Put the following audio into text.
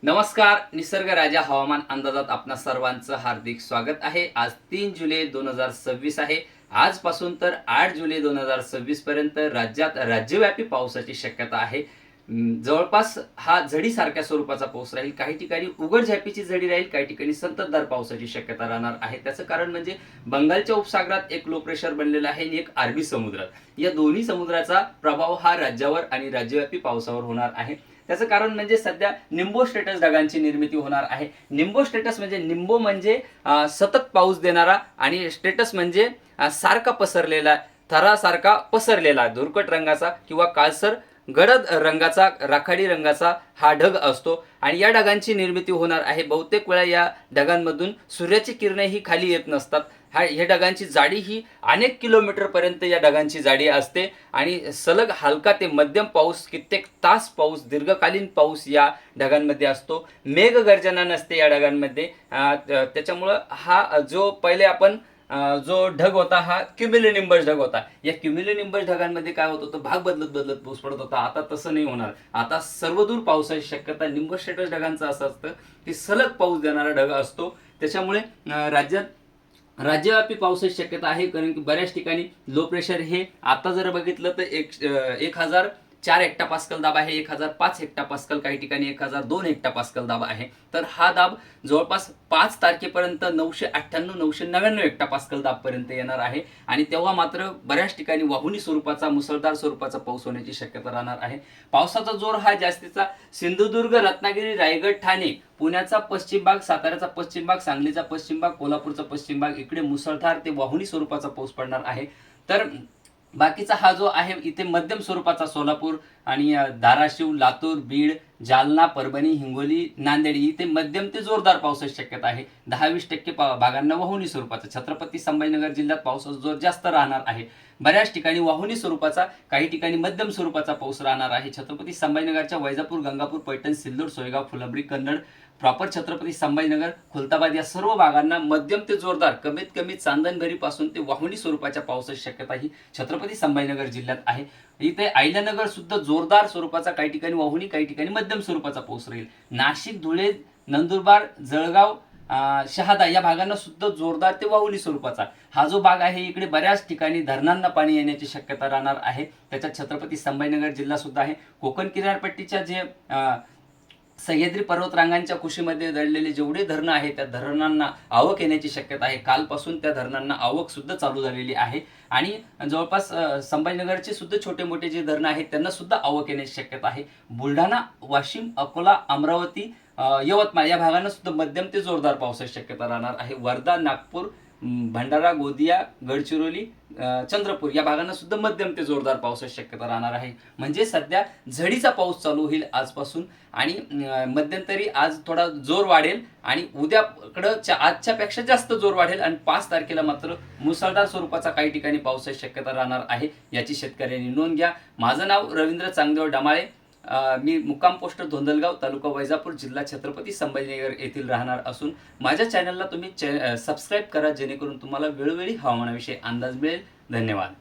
नमस्कार. निसर्ग राजा हवामान अंदाजात आपणा सर्वांचं हार्दिक स्वागत आहे. आज 3 जुलै 2026 आहे. आजपासून तर 8 जुलै 2026 पर्यंत राज्यात राज्यव्यापी पावसाची शक्यता आहे. जवळपास हा झडीसारख्या स्वरूपाचा पाऊस राहील. काही ठिकाणी उघडझापीची झडी राहील, काही ठिकाणी संततधार पावसाची शक्यता राहणार आहे. त्याचं कारण म्हणजे बंगालच्या उपसागरात एक लो प्रेशर बनलेलं आहे आणि एक अरबी समुद्रात. या दोन्ही समुद्राचा प्रभाव हा राज्यावर आणि राज्यव्यापी पावसावर होणार आहे. त्याचं कारण म्हणजे सध्या निम्बो स्टेटस ढगांची निर्मिती होणार आहे. निम्बो स्टेटस म्हणजे निम्बो म्हणजे सतत पाऊस देणारा आणि स्टेटस म्हणजे सारखा पसरलेला, थरासारखा पसरलेला धुरकट रंगाचा किंवा काळसर गडद रंगाचा, राखाडी रंगाचा हा ढग असतो आणि या ढगांची निर्मिती होणार आहे. बहुतेक वेळा या ढगांमधून सूर्याची किरणे ही खाली येत नसतात. ह्या ढगांची जाडी ही अनेक किलोमीटरपर्यंत या ढगांची जाडी असते आणि सलग हलका ते मध्यम पाऊस, कित्येक तास पाऊस, दीर्घकालीन पाऊस या ढगांमध्ये असतो. मेघगर्जना नसते या ढगांमध्ये. त्याच्यामुळं हा जो पहिले आपण जो ढग होता हा क्युम्युलोनिंबस ढग होता. या क्युम्युलोनिंबस ढगांमध्ये काय होत होतं, भाग बदलत बदलत पाऊस पडत होता. आता तसं नाही होणार. आता सर्वदूर पावसाची शक्यता. निम्बस स्टेटस ढगांचं असं असतं की सलग पाऊस देणारा ढग असतो. त्याच्यामुळे राज्यात राज्यव्यापी पावसाची शक्यता आहे. कारण की बऱ्याच ठिकाणी लो प्रेशर हे आता जर बघितलं तर 1004 हेक्टापास्कल दाब आहे, 1005 हेक्टापास्कल, काही ठिकाणी 1002 हेक्टापास्कल दाब आहे. तर हा दाब जवळपास 5 तारखेपर्यंत 998 999 हेक्टापास्कल दाबपर्यंत येणार आहे आणि तेव्हा मात्र बऱ्याच ठिकाणी वाहुनी स्वरूपाचा, मुसळधार स्वरूपाचा पाऊस होण्याची शक्यता राहणार आहे. पावसाचा जोर हा जास्तीचा सिंधुदुर्ग, रत्नागिरी, रायगड, ठाणे, पुण्याचा पश्चिम भाग, साताऱ्याचा पश्चिम भाग, सांगलीचा पश्चिम भाग, कोल्हापूरचा पश्चिम भाग, इकडे मुसळधार ते वाहुनी स्वरूपाचा पाऊस पडणार आहे. तर बाकीचा हा जो आहे इथे मध्यम स्वरूपाचा सोलापूर आणि धाराशिव, लातूर, बीड, जालना, परभणी, हिंगोली, नांदेड इथे मध्यम ते जोरदार पावसाची शक्यता आहे. 10-20% भागांना वाहुनी स्वरूपाचा. छत्रपती संभाजीनगर जिल्ह्यात पावसाचा जोर जास्त राहणार आहे. बऱ्याच ठिकाणी वाहुनी स्वरूपाचा, काही ठिकाणी मध्यम स्वरूपाचा पाऊस राहणार आहे. छत्रपती संभाजीनगरच्या वैजापूर, गंगापूर, पैठण, सिल्लोड, सोयगाव, फुलंब्री, कन्नड, प्रॉपर छत्रपती संभाजीनगर, खुलताबाद या सर्व भागांना मध्यम ते जोरदार, कमीत कमी चांदणबरी पासून ते वाहुनी स्वरूपाच्या पावसाची शक्यता ही छत्रपती संभाजीनगर जिल्ह्यात आहे. इथे अहिल्यानगर सुद्धा जोरदार स्वरूपाचा, काही ठिकाणी वाहुनी, काही ठिकाणी मध्यम स्वरूपाचा पाऊस राहील. नाशिक, धुळे, नंदुरबार, जळगाव, शहादा या भागांना सुद्धा जोरदार ते वाहुनी स्वरूपाचा. हा जो भाग आहे इकडे बऱ्याच ठिकाणी धरणांना पाणी येण्याची शक्यता राहणार आहे. त्याच्यात छत्रपती संभाजीनगर जिल्हा सुद्धा आहे. कोकण किनारपट्टीच्या जे सह्याद्री पर्वतरांगांच्या कुशीमध्ये दडलेले जेवढे धरणं आहेत त्या धरणांना आवक येण्याची शक्यता आहे. कालपासून त्या धरणांना आवक सुद्धा चालू झालेली आहे आणि जवळपास संभाजीनगरचे सुद्धा छोटे मोठे जे धरणं आहेत त्यांना सुद्धा आवक येण्याची शक्यता आहे. बुलढाणा, वाशिम, अकोला, अमरावती, यवतमाळ या भागांना सुद्धा मध्यम ते जोरदार पावसाची शक्यता राहणार आहे. वर्धा, नागपूर, भंडारा, गोंदिया, गडचिरोली, चंद्रपूर या भागांना सुद्धा मध्यम ते जोरदार पावसाची शक्यता राहणार आहे. म्हणजे सध्या झडीचा पाऊस चालू होईल आजपासून आणि मध्यंतरी आज थोडा जोर वाढेल आणि उद्याकडं आजच्या पेक्षा जास्त जोर वाढेल आणि 5 तारखेला मात्र मुसळधार स्वरूपाचा काही ठिकाणी पावसाची शक्यता राहणार आहे. याची शेतकऱ्यांनी नोंद घ्या. माझं नाव रवींद्र चांगदेव डमाळे. मी मुक्काम पोस्ट धोंदलगाव, तालुका वैजापूर, जिल्हा छत्रपती संभाजीनगर येथील राहणार असून माझ्या चॅनलला तुम्ही सबस्क्राईब करा जेणेकरून तुम्हाला वेळोवेळी हवामानाविषयी अंदाज मिळेल. धन्यवाद.